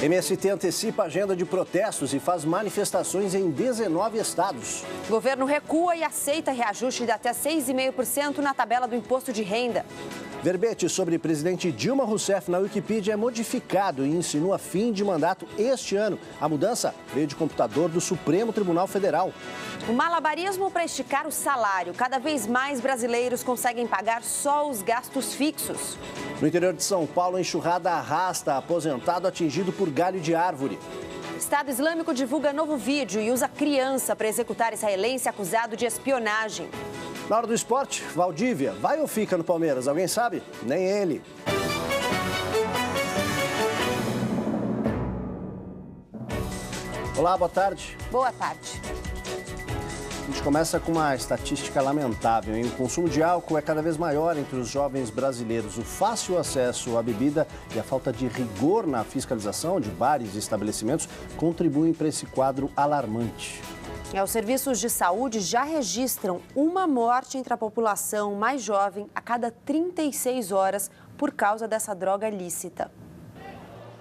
MST antecipa a agenda de protestos e faz manifestações em 19 estados. O governo recua e aceita reajuste de até 6,5% na tabela do imposto de renda. Verbete sobre presidente Dilma Rousseff na Wikipedia é modificado e insinua fim de mandato este ano. A mudança veio de computador do Supremo Tribunal Federal. O malabarismo para esticar o salário. Cada vez mais brasileiros conseguem pagar só os gastos fixos. No interior de São Paulo, a enxurrada arrasta aposentado atingido por galho de árvore. O Estado Islâmico divulga novo vídeo e usa criança para executar israelense acusado de espionagem. Na hora do esporte, Valdívia, vai ou fica no Palmeiras? Alguém sabe? Nem ele. Olá, boa tarde. Boa tarde. A gente começa com uma estatística lamentável, hein? O consumo de álcool é cada vez maior entre os jovens brasileiros. O fácil acesso à bebida e a falta de rigor na fiscalização de bares e estabelecimentos contribuem para esse quadro alarmante. Os serviços de saúde já registram uma morte entre a população mais jovem a cada 36 horas por causa dessa droga lícita.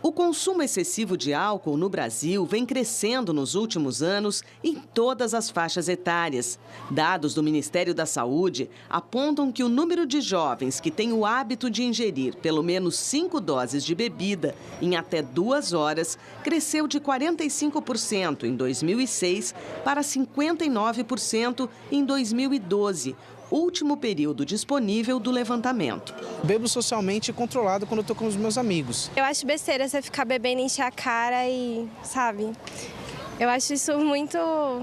O consumo excessivo de álcool no Brasil vem crescendo nos últimos anos em todas as faixas etárias. Dados do Ministério da Saúde apontam que o número de jovens que têm o hábito de ingerir pelo menos 5 doses de bebida em até 2 horas cresceu de 45% em 2006 para 59% em 2012. Último período disponível do levantamento. Bebo socialmente controlado quando eu tô com os meus amigos. Eu acho besteira você ficar bebendo, encher a cara e, sabe... Eu acho isso muito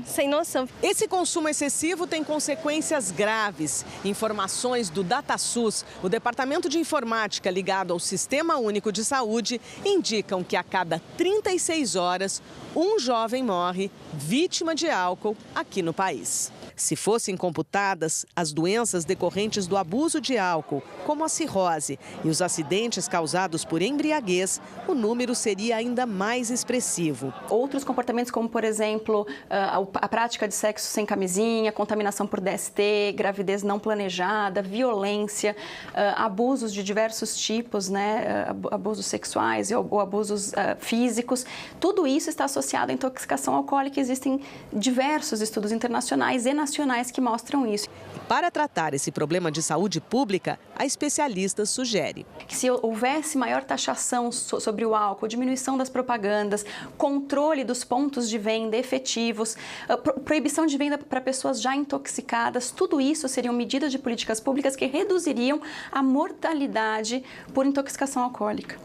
sem noção. Esse consumo excessivo tem consequências graves. Informações do DataSUS, o Departamento de Informática ligado ao Sistema Único de Saúde, indicam que a cada 36 horas, um jovem morre vítima de álcool aqui no país. Se fossem computadas as doenças decorrentes do abuso de álcool, como a cirrose e os acidentes causados por embriaguez, o número seria ainda mais expressivo. Outros comportamentos como, por exemplo, a prática de sexo sem camisinha, contaminação por DST, gravidez não planejada, violência, abusos de diversos tipos, né, abusos sexuais ou abusos físicos, tudo isso está associado à intoxicação alcoólica. Existem diversos estudos internacionais e nacionais que mostram isso. Para tratar esse problema de saúde pública, a especialista sugere que se houvesse maior taxação sobre o álcool, diminuição das propagandas, controle dos pontos de venda efetivos, proibição de venda para pessoas já intoxicadas, tudo isso seriam medidas de políticas públicas que reduziriam a mortalidade por intoxicação alcoólica.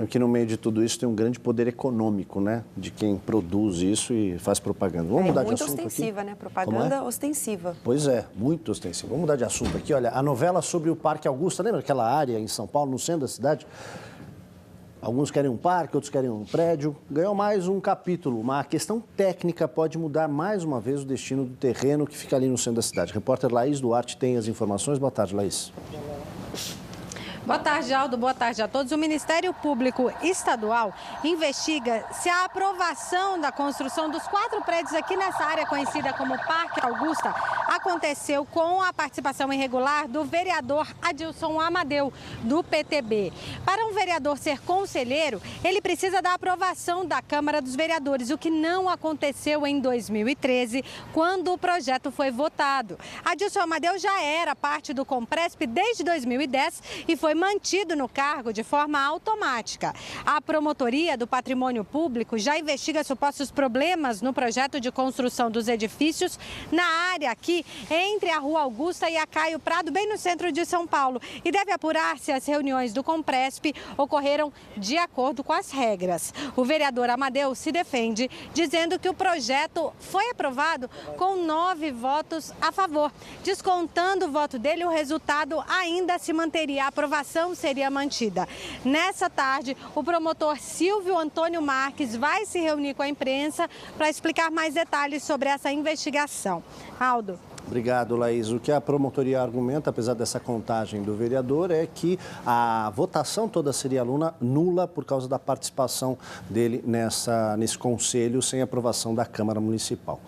Aqui no meio de tudo isso tem um grande poder econômico, né? De quem produz isso e faz propaganda. Vamos mudar de assunto aqui? Muito ostensiva, né? Propaganda ostensiva. Pois é, muito ostensiva. Vamos mudar de assunto aqui. Olha, a novela sobre o Parque Augusta, lembra aquela área em São Paulo, no centro da cidade? Alguns querem um parque, outros querem um prédio. Ganhou mais um capítulo. Uma questão técnica pode mudar mais uma vez o destino do terreno que fica ali no centro da cidade. Repórter Laís Duarte tem as informações. Boa tarde, Laís. Boa tarde, Aldo. Boa tarde a todos. O Ministério Público Estadual investiga se a aprovação da construção dos 4 prédios aqui nessa área conhecida como Parque Augusta aconteceu com a participação irregular do vereador Adilson Amadeu, do PTB. Para um vereador ser conselheiro, ele precisa da aprovação da Câmara dos Vereadores, o que não aconteceu em 2013, quando o projeto foi votado. Adilson Amadeu já era parte do Compresp desde 2010 e foi mantido no cargo de forma automática. A Promotoria do Patrimônio Público já investiga supostos problemas no projeto de construção dos edifícios na área aqui entre a Rua Augusta e a Caio Prado, bem no centro de São Paulo, e deve apurar se as reuniões do Compresp ocorreram de acordo com as regras. O vereador Amadeu se defende, dizendo que o projeto foi aprovado com 9 votos a favor. Descontando o voto dele, o resultado ainda se manteria. A aprovação seria mantida. Nessa tarde, o promotor Silvio Antônio Marques vai se reunir com a imprensa para explicar mais detalhes sobre essa investigação. Aldo. Obrigado, Laís. O que a promotoria argumenta, apesar dessa contagem do vereador, é que a votação toda seria nula por causa da participação dele nesse conselho sem aprovação da Câmara Municipal.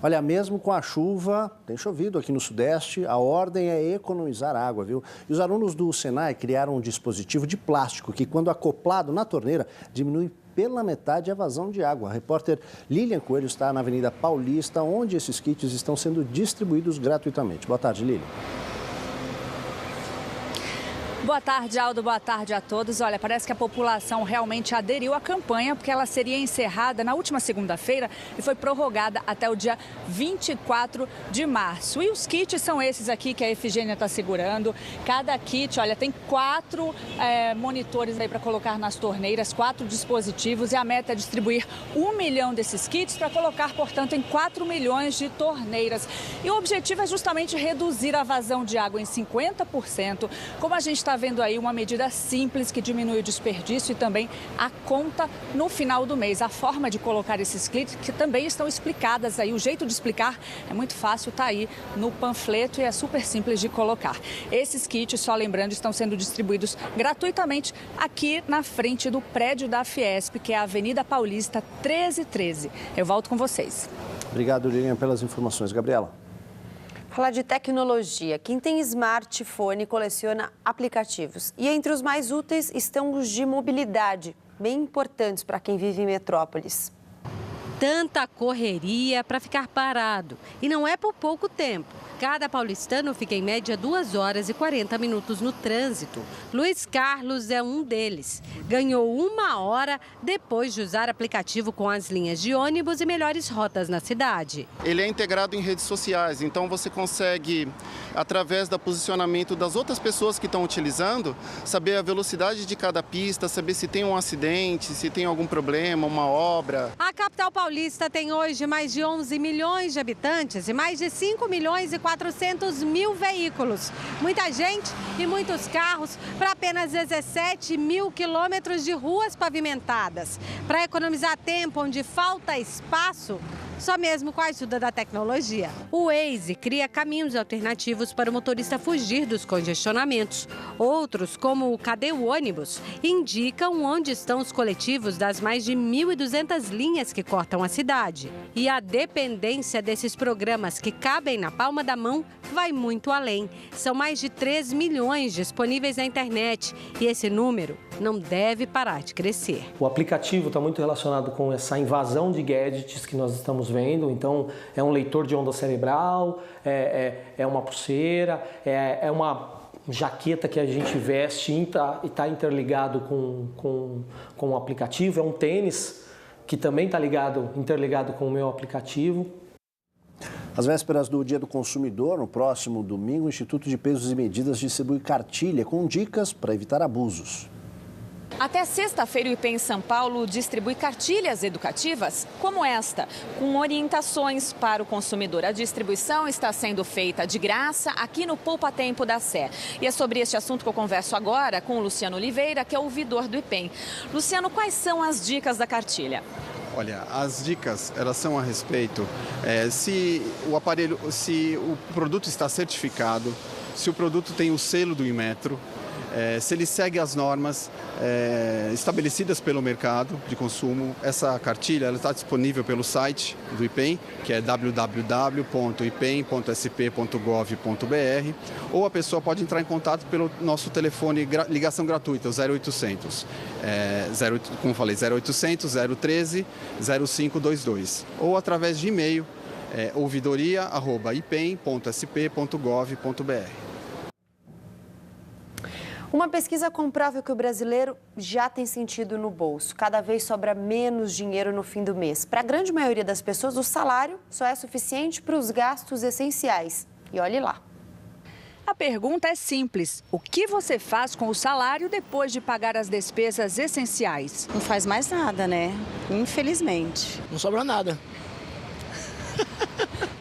Olha, mesmo com a chuva, tem chovido aqui no Sudeste, a ordem é economizar água, viu? E os alunos do Senai criaram um dispositivo de plástico que, quando acoplado na torneira, diminui pela metade a vazão de água. A repórter Lilian Coelho está na Avenida Paulista, onde esses kits estão sendo distribuídos gratuitamente. Boa tarde, Lilian. Boa tarde, Aldo. Boa tarde a todos. Olha, parece que a população realmente aderiu à campanha, porque ela seria encerrada na última segunda-feira e foi prorrogada até o dia 24 de março. E os kits são esses aqui que a Efigênia está segurando. Cada kit, olha, tem 4 monitores aí para colocar nas torneiras, 4 dispositivos, e a meta é distribuir 1 milhão desses kits para colocar, portanto, em 4 milhões de torneiras. E o objetivo é justamente reduzir a vazão de água em 50%, como a gente está vendo aí, uma medida simples que diminui o desperdício e também a conta no final do mês. A forma de colocar esses kits que também estão explicadas aí. O jeito de explicar é muito fácil, está aí no panfleto e é super simples de colocar. Esses kits, só lembrando, estão sendo distribuídos gratuitamente aqui na frente do prédio da Fiesp, que é a Avenida Paulista 1313. Eu volto com vocês. Obrigado, Lilian, pelas informações. Gabriela. Falar de tecnologia. Quem tem smartphone coleciona aplicativos. E entre os mais úteis estão os de mobilidade, bem importantes para quem vive em metrópoles. Tanta correria para ficar parado. E não é por pouco tempo. Cada paulistano fica em média 2 horas e 40 minutos no trânsito. Luiz Carlos é um deles. Ganhou 1 hora depois de usar aplicativo com as linhas de ônibus e melhores rotas na cidade. Ele é integrado em redes sociais, então você consegue, através do posicionamento das outras pessoas que estão utilizando, saber a velocidade de cada pista, saber se tem um acidente, se tem algum problema, uma obra. A capital paulista tem hoje mais de 11 milhões de habitantes e mais de 5 milhões e 400 mil veículos. Muita gente e muitos carros para apenas 17 mil quilômetros de ruas pavimentadas. Para economizar tempo onde falta espaço, só mesmo com a ajuda da tecnologia. O Waze cria caminhos alternativos para o motorista fugir dos congestionamentos. Outros, como o Cadê o Ônibus, indicam onde estão os coletivos das mais de 1.200 linhas que cortam a cidade. E a dependência desses programas que cabem na palma da mão vai muito além. São mais de 3 milhões disponíveis na internet e esse número não deve parar de crescer. O aplicativo está muito relacionado com essa invasão de gadgets que nós estamos vendo. Então, é um leitor de onda cerebral, é uma pulseira, é uma jaqueta que a gente veste e está interligado com o aplicativo. É um tênis que também está interligado com o meu aplicativo. Às vésperas do Dia do Consumidor, no próximo domingo, o Instituto de Pesos e Medidas distribui cartilha com dicas para evitar abusos. Até sexta-feira, o IPEM São Paulo distribui cartilhas educativas como esta, com orientações para o consumidor. A distribuição está sendo feita de graça aqui no Poupa Tempo da Sé. E é sobre este assunto que eu converso agora com o Luciano Oliveira, que é ouvidor do IPEM. Luciano, quais são as dicas da cartilha? Olha, as dicas, elas são a respeito se o produto está certificado, se o produto tem o selo do Inmetro, se ele segue as normas estabelecidas pelo mercado de consumo. Essa cartilha ela está disponível pelo site do IPEM, que é www.ipem.sp.gov.br, ou a pessoa pode entrar em contato pelo nosso telefone ligação gratuita, o 0800, como falei, 0800 013 0522, ou através de e-mail, ouvidoria@ipem.sp.gov.br. Uma pesquisa comprova que o brasileiro já tem sentido no bolso. Cada vez sobra menos dinheiro no fim do mês. Para a grande maioria das pessoas, o salário só é suficiente para os gastos essenciais. E olhe lá. A pergunta é simples. O que você faz com o salário depois de pagar as despesas essenciais? Não faz mais nada, né? Infelizmente. Não sobra nada.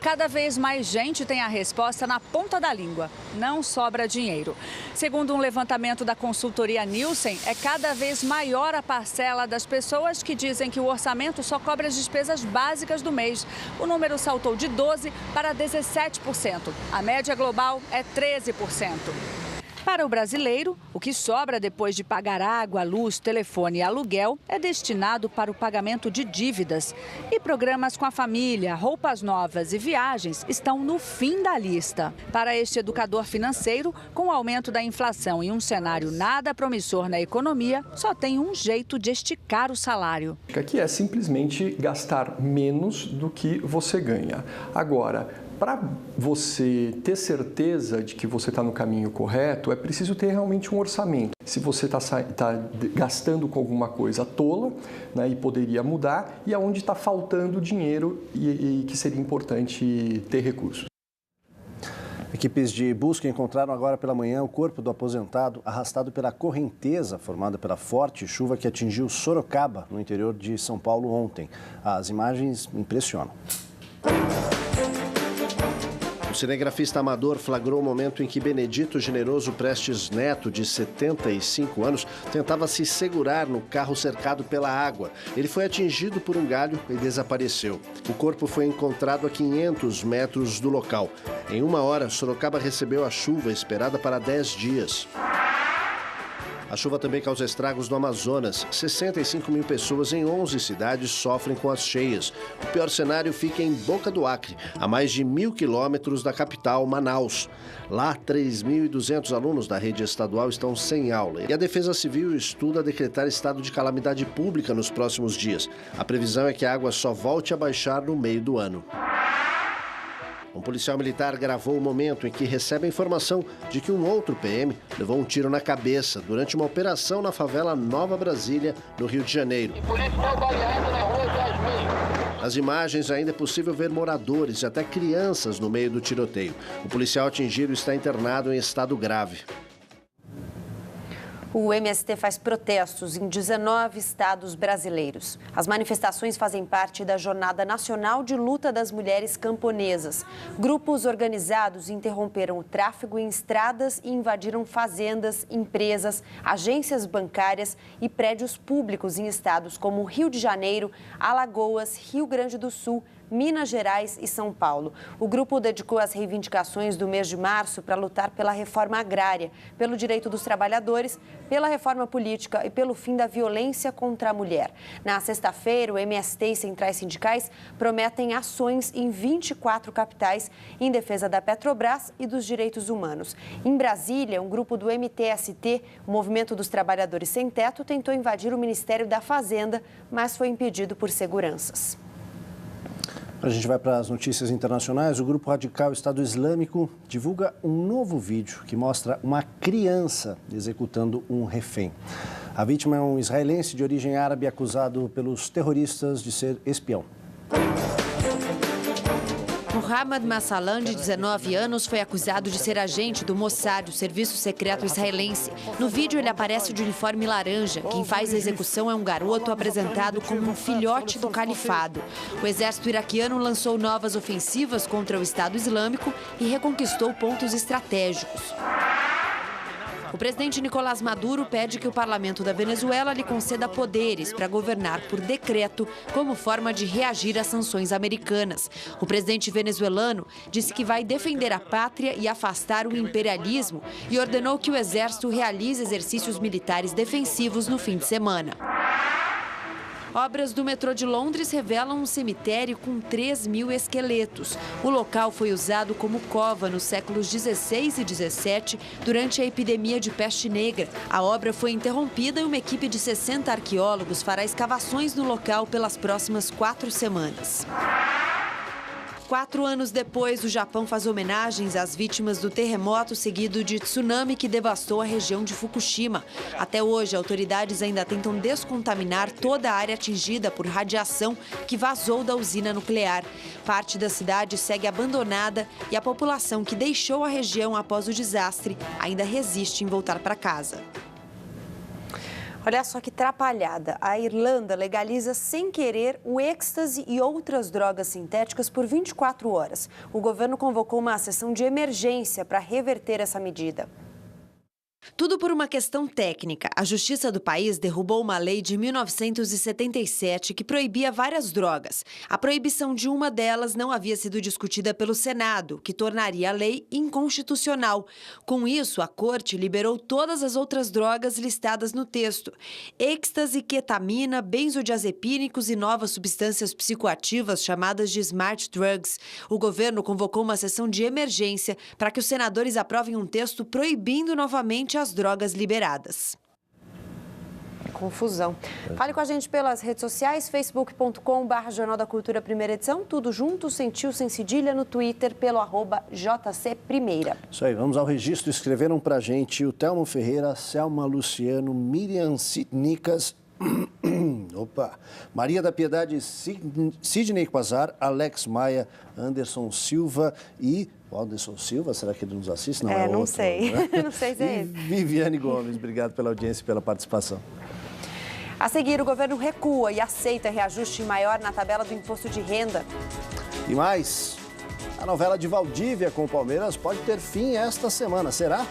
Cada vez mais gente tem a resposta na ponta da língua. Não sobra dinheiro. Segundo um levantamento da consultoria Nielsen, é cada vez maior a parcela das pessoas que dizem que o orçamento só cobre as despesas básicas do mês. O número saltou de 12% para 17%. A média global é 13%. Para o brasileiro, o que sobra depois de pagar água, luz, telefone e aluguel é destinado para o pagamento de dívidas. E programas com a família, roupas novas e viagens estão no fim da lista. Para este educador financeiro, com o aumento da inflação e um cenário nada promissor na economia, só tem um jeito de esticar o salário. Que é simplesmente gastar menos do que você ganha. Agora, para você ter certeza de que você está no caminho correto, é preciso ter realmente um orçamento. Se você está gastando com alguma coisa tola, né, e poderia mudar, e aonde está faltando dinheiro e que seria importante ter recursos. Equipes de busca encontraram agora pela manhã o corpo do aposentado arrastado pela correnteza formada pela forte chuva que atingiu Sorocaba, no interior de São Paulo, ontem. As imagens impressionam. O cinegrafista amador flagrou o momento em que Benedito Generoso Prestes Neto, de 75 anos, tentava se segurar no carro cercado pela água. Ele foi atingido por um galho e desapareceu. O corpo foi encontrado a 500 metros do local. Em 1 hora, Sorocaba recebeu a chuva esperada para 10 dias. A chuva também causa estragos no Amazonas. 65 mil pessoas em 11 cidades sofrem com as cheias. O pior cenário fica em Boca do Acre, a mais de 1.000 quilômetros da capital, Manaus. Lá, 3.200 alunos da rede estadual estão sem aula. E a Defesa Civil estuda decretar estado de calamidade pública nos próximos dias. A previsão é que a água só volte a baixar no meio do ano. Um policial militar gravou o momento em que recebe a informação de que um outro PM levou um tiro na cabeça durante uma operação na favela Nova Brasília, no Rio de Janeiro. Nas imagens ainda é possível ver moradores e até crianças no meio do tiroteio. O policial atingido está internado em estado grave. O MST faz protestos em 19 estados brasileiros. As manifestações fazem parte da Jornada Nacional de Luta das Mulheres Camponesas. Grupos organizados interromperam o tráfego em estradas e invadiram fazendas, empresas, agências bancárias e prédios públicos em estados como Rio de Janeiro, Alagoas, Rio Grande do Sul, Minas Gerais e São Paulo. O grupo dedicou as reivindicações do mês de março para lutar pela reforma agrária, pelo direito dos trabalhadores, pela reforma política e pelo fim da violência contra a mulher. Na sexta-feira, o MST e centrais sindicais prometem ações em 24 capitais em defesa da Petrobras e dos direitos humanos. Em Brasília, um grupo do MTST, o Movimento dos Trabalhadores Sem Teto, tentou invadir o Ministério da Fazenda, mas foi impedido por seguranças. A gente vai para as notícias internacionais. O grupo radical Estado Islâmico divulga um novo vídeo que mostra uma criança executando um refém. A vítima é um israelense de origem árabe acusado pelos terroristas de ser espião. Mohammad Massalan, de 19 anos, foi acusado de ser agente do Mossad, o serviço secreto israelense. No vídeo, ele aparece de uniforme laranja. Quem faz a execução é um garoto apresentado como um filhote do califado. O exército iraquiano lançou novas ofensivas contra o Estado Islâmico e reconquistou pontos estratégicos. O presidente Nicolás Maduro pede que o parlamento da Venezuela lhe conceda poderes para governar por decreto como forma de reagir às sanções americanas. O presidente venezuelano disse que vai defender a pátria e afastar o imperialismo e ordenou que o exército realize exercícios militares defensivos no fim de semana. Obras do metrô de Londres revelam um cemitério com 3.000 esqueletos. O local foi usado como cova nos séculos XVI e XVII, durante a epidemia de peste negra. A obra foi interrompida e uma equipe de 60 arqueólogos fará escavações no local pelas próximas 4 semanas. 4 anos depois, o Japão faz homenagens às vítimas do terremoto seguido de tsunami que devastou a região de Fukushima. Até hoje, autoridades ainda tentam descontaminar toda a área atingida por radiação que vazou da usina nuclear. Parte da cidade segue abandonada e a população que deixou a região após o desastre ainda resiste em voltar para casa. Olha só que trapalhada. A Irlanda legaliza sem querer o êxtase e outras drogas sintéticas por 24 horas. O governo convocou uma sessão de emergência para reverter essa medida. Tudo por uma questão técnica. A justiça do país derrubou uma lei de 1977 que proibia várias drogas. A proibição de uma delas não havia sido discutida pelo Senado, que tornaria a lei inconstitucional. Com isso, a corte liberou todas as outras drogas listadas no texto: êxtase, ketamina, benzodiazepínicos e novas substâncias psicoativas chamadas de smart drugs. O governo convocou uma sessão de emergência para que os senadores aprovem um texto proibindo novamente as drogas liberadas. Confusão. Fale com a gente pelas redes sociais, facebook.com/Jornal da Cultura Primeira Edição, tudo junto, sem tio, sem cedilha, no Twitter, pelo @JCPrimeira. Isso aí, vamos ao registro. Escreveram pra gente o Telmo Ferreira, Selma Luciano, Miriam Sitnicas, Maria da Piedade, Sidney Quasar, Alex Maia, Anderson Silva e... Anderson Silva, será que ele nos assiste? Não, não outro, sei. Né? Não sei se é ele. Viviane Gomes, obrigado pela audiência e pela participação. A seguir, o governo recua e aceita reajuste maior na tabela do imposto de renda. E mais, a novela de Valdívia com o Palmeiras pode ter fim esta semana, será?